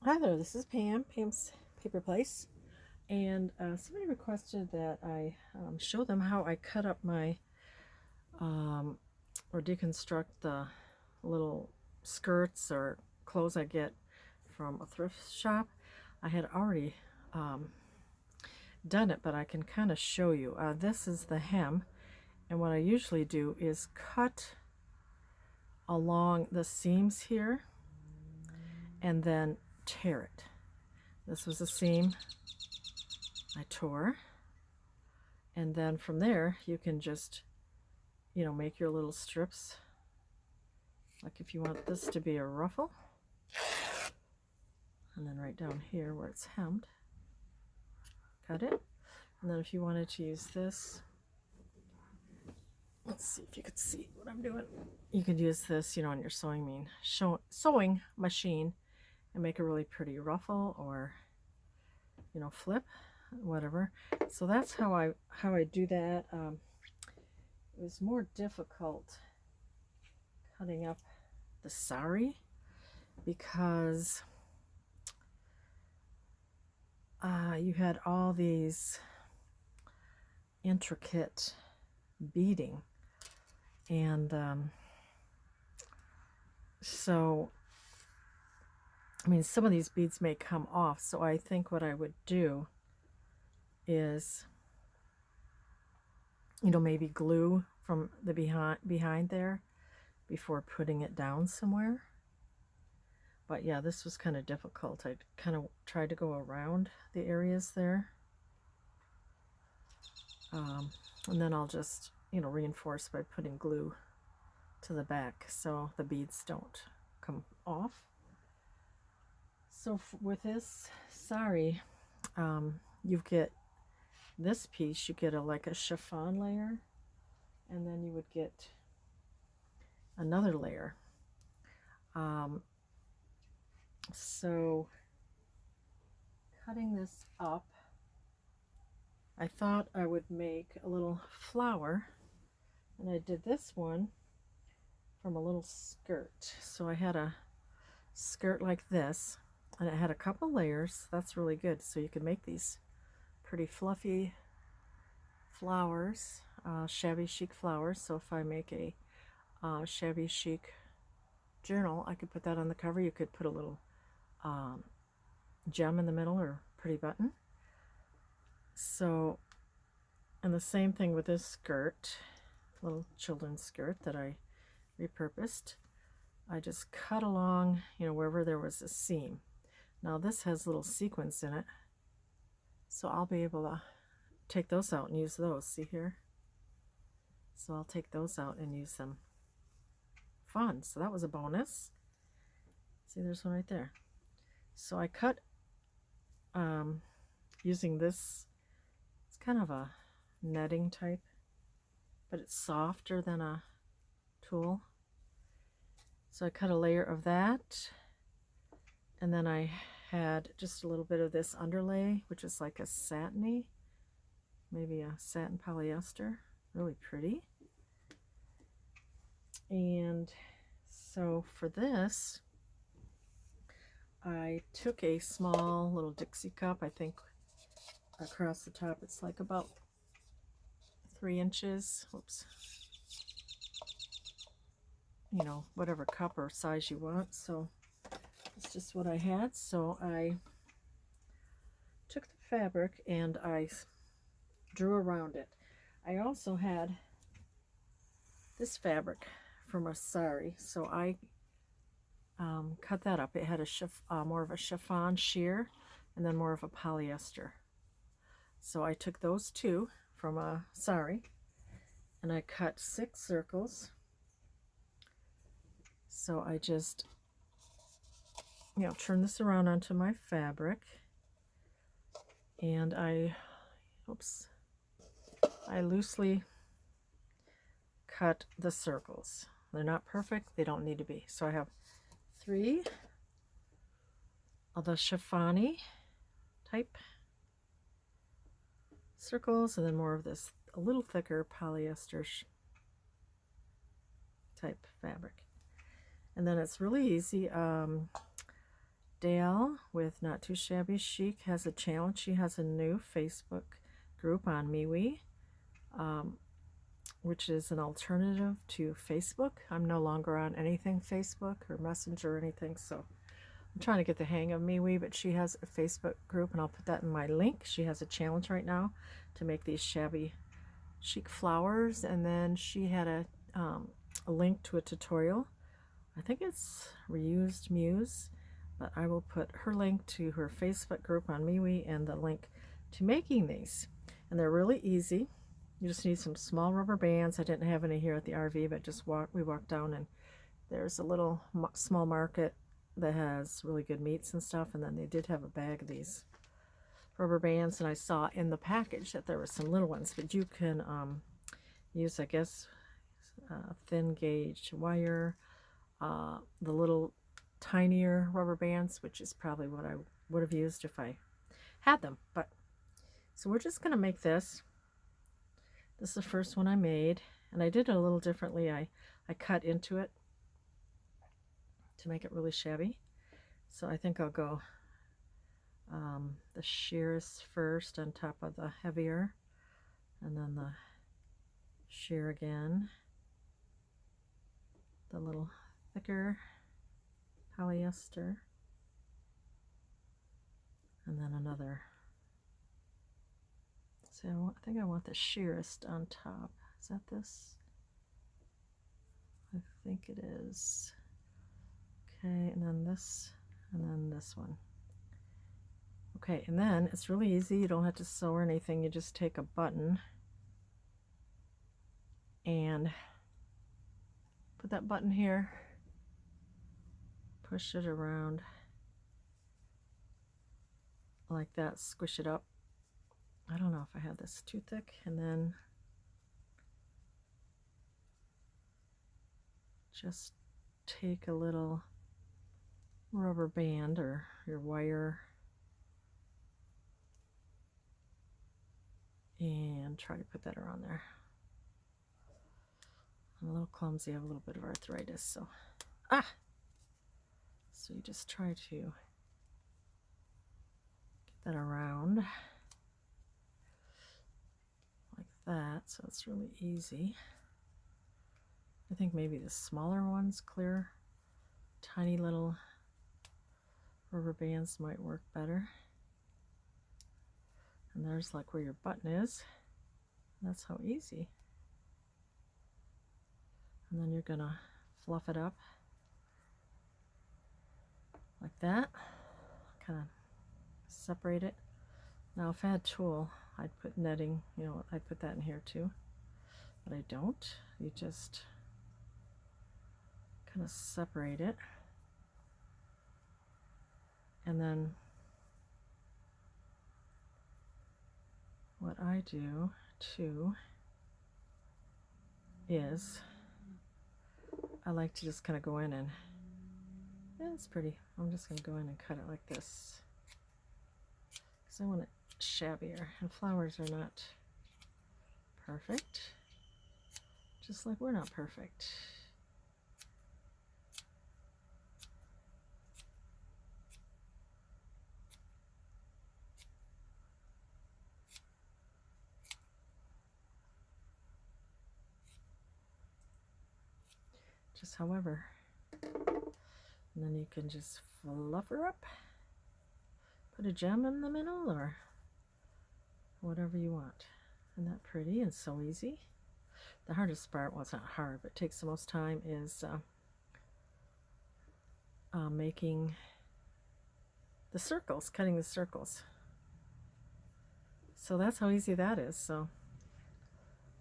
Hi there, this is Pam, Pam's Paper Place, and somebody requested that I show them how I cut up my, or deconstruct the little skirts or clothes I get from a thrift shop. I had already done it, but I can kind of show you. This is the hem, and what I usually do is cut along the seams here and then tear it. This was a seam I tore, and then from there you can just, make your little strips. Like if you want this to be a ruffle, and then right down here where it's hemmed, cut it. And then if you wanted to use this, let's see if you could see what I'm doing. You could use this, on your sewing machine and make a really pretty ruffle or, flip, whatever. So that's how I do that. It was more difficult cutting up the sari because you had all these intricate beading, and so some of these beads may come off, so I think what I would do is maybe glue from the behind there before putting it down somewhere. But yeah, this was kind of difficult. I kind of tried to go around the areas there. And then I'll just, reinforce by putting glue to the back so the beads don't come off. So with this sari, you get this piece, you get like a chiffon layer, and then you would get another layer. So cutting this up, I thought I would make a little flower, and I did this one from a little skirt. So I had a skirt like this, and it had a couple layers. That's really good. So you can make these pretty fluffy flowers, shabby chic flowers. So if I make a shabby chic journal, I could put that on the cover. You could put a little gem in the middle or pretty button. So, and the same thing with this skirt, little children's skirt that I repurposed. I just cut along, wherever there was a seam. Now this has little sequins in it, so I'll be able to take those out and use those. See here? So I'll take those out and use them. Fun. So that was a bonus. See, there's one right there. So I cut using this. It's kind of a netting type, but it's softer than a tulle. So I cut a layer of that, and then I had just a little bit of this underlay, which is like a satiny, maybe a satin polyester, really pretty. And so for this, I took a small little Dixie cup. I think across the top it's like about 3 inches. Whoops. Whatever cup or size you want. So it's just what I had. So I took the fabric and I drew around it. I also had this fabric from a sari, so I cut that up. It had a more of a chiffon sheer and then more of a polyester. So I took those two from a sari and I cut 6 circles. So I just, turn this around onto my fabric, and I loosely cut the circles. They're not perfect, they don't need to be. So I have 3 of the chiffon-y type circles, and then more of this a little thicker polyester type fabric. And then it's really easy. Dale with Not Too Shabby Chic has a challenge. She has a new Facebook group on MeWe, which is an alternative to Facebook. I'm no longer on anything Facebook or Messenger or anything, so I'm trying to get the hang of MeWe, but she has a Facebook group, and I'll put that in my link. She has a challenge right now to make these shabby chic flowers, and then she had a link to a tutorial. I think it's reused Muse, but I will put her link to her Facebook group on MeWe and the link to making these. And they're really easy. You just need some small rubber bands. I didn't have any here at the RV, but we walked down and there's a little small market that has really good meats and stuff, and then they did have a bag of these rubber bands, and I saw in the package that there were some little ones, but you can use, I guess, thin gauge wire, the little tinier rubber bands, which is probably what I would have used if I had them. But so we're just going to make this. This is the first one I made, and I did it a little differently. I cut into it to make it really shabby. So I think I'll go the sheerest first on top of the heavier, and then the sheer again, the little thicker polyester, and then another. So I think I want the sheerest on top. Is that this? I think it is. Okay, and then this, and then this one. Okay, and then it's really easy. You don't have to sew or anything. You just take a button and put that button here, push it around like that, squish it up. I don't know if I had this too thick, and then just take a little rubber band or your wire and try to put that around there. I'm a little clumsy. I have a little bit of arthritis, so so you just try to get that around like that, so it's really easy. I think maybe the smaller ones, clear, tiny little rubber bands might work better. And there's like where your button is. That's how easy. And then you're gonna fluff it up like that, kind of separate it. Now if I had tulle, I'd put netting, you know, I'd put that in here too, but I don't. You just kind of separate it, and then what I do too is I like to just kind of go in and, yeah, it's pretty. I'm just going to go in and cut it like this because I want it shabbier, and flowers are not perfect, just like we're not perfect. Just however. And then you can just fluff her up, put a gem in the middle or whatever you want. Isn't that pretty and so easy? The hardest part, well, it's not hard, but it takes the most time, is making the circles, cutting the circles. So that's how easy that is. So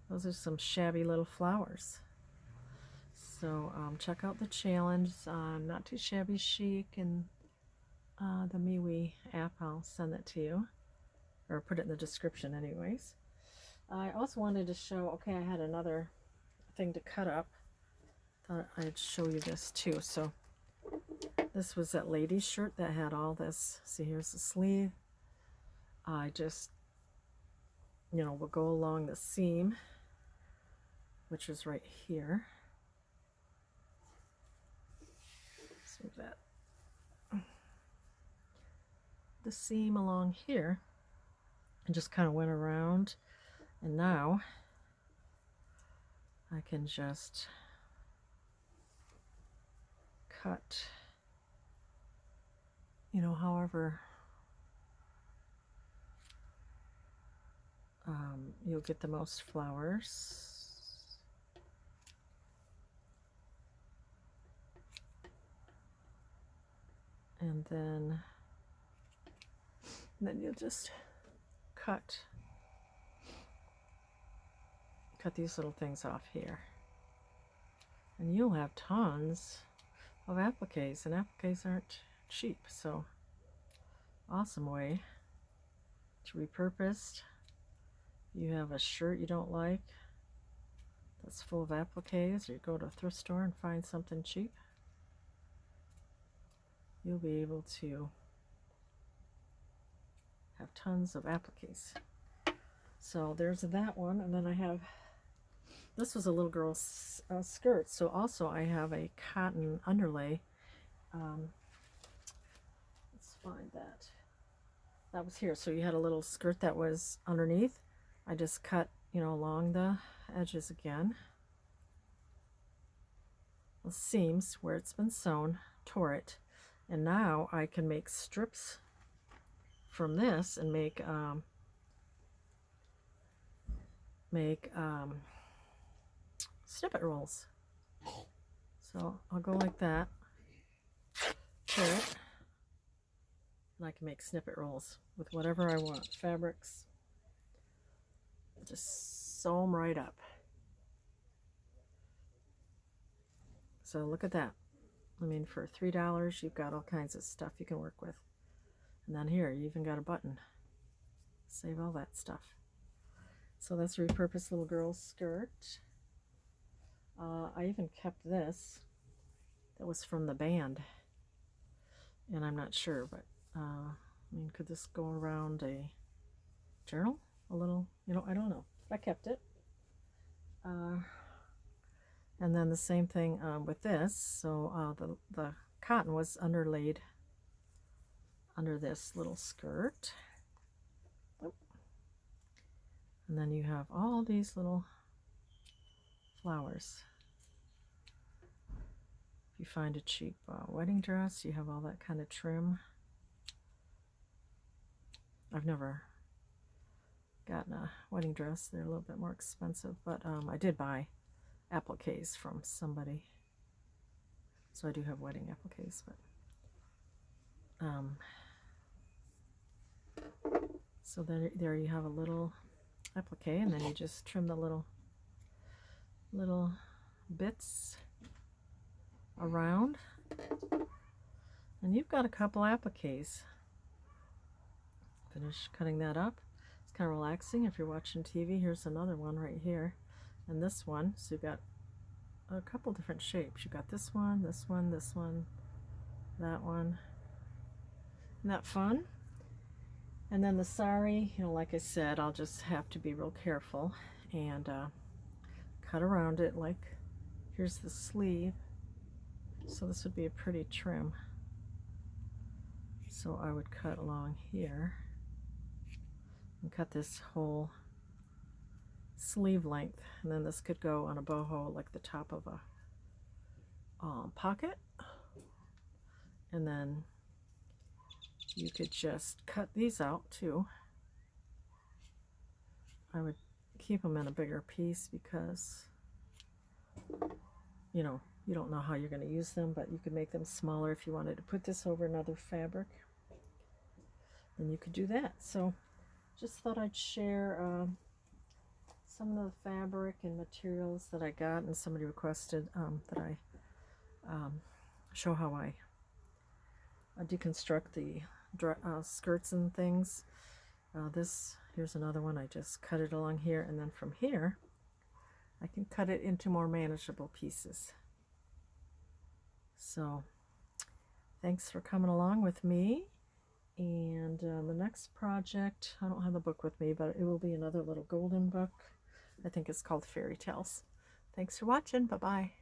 those are some shabby little flowers. So check out the challenge on Not Too Shabby Chic and the MeWe app. I'll send that to you, or put it in the description anyways. I also wanted to show, okay, I had another thing to cut up. Thought I'd show you this too. So this was that lady's shirt that had all this. See, here's the sleeve. I just, you know, will go along the seam, which is right here. Let's move that. the seam along here and just kind of went around, and now I can just cut, you know, however you'll get the most flowers. And then you'll just cut these little things off here. And you'll have tons of appliques, and appliques aren't cheap, so awesome way to repurpose. You have a shirt you don't like that's full of appliques, or you go to a thrift store and find something cheap, you'll be able to have tons of appliques. So there's that one, and then I have, this was a little girl's skirt, so also I have a cotton underlay. Let's find that. That was here. So you had a little skirt that was underneath. I just cut, you know, along the edges again, the seams where it's been sewn, tore it, and now I can make strips from this and make snippet rolls. So I'll go like that, tear it, and I can make snippet rolls with whatever I want, fabrics. Just sew them right up. So look at that. I mean, for $3, you've got all kinds of stuff you can work with. And then here, you even got a button. Save all that stuff. So that's a repurposed little girl's skirt. I even kept this. That was from the band. And I'm not sure, but I mean, could this go around a journal? A little, you know, I don't know. I kept it. And then the same thing with this. So the cotton was underlaid under this little skirt. And then you have all these little flowers. If you find a cheap wedding dress, you have all that kind of trim. I've never gotten a wedding dress. They're a little bit more expensive, but I did buy appliques from somebody, so I do have wedding appliques. But so then there you have a little applique, and then you just trim the little bits around, and you've got a couple appliques. Finish cutting that up. It's kind of relaxing if you're watching TV. Here's another one right here, and this one. So you've got a couple different shapes. You've got this one, this one, this one, that one. Isn't that fun? And then the sari, you know, like I said, I'll just have to be real careful and cut around it. Like, here's the sleeve. So this would be a pretty trim. So I would cut along here and cut this whole sleeve length, and then this could go on a boho, like the top of a pocket, and then you could just cut these out too. I would keep them in a bigger piece because, you know, you don't know how you're going to use them, but you could make them smaller if you wanted to put this over another fabric. Then you could do that. So just thought I'd share some of the fabric and materials that I got, and somebody requested that I show how I deconstruct the skirts and things. Here's another one. I just cut it along here, and then from here I can cut it into more manageable pieces. So thanks for coming along with me. And the next project, I don't have the book with me, but it will be another little golden book. I think it's called Fairy Tales. Thanks for watching. Bye-bye.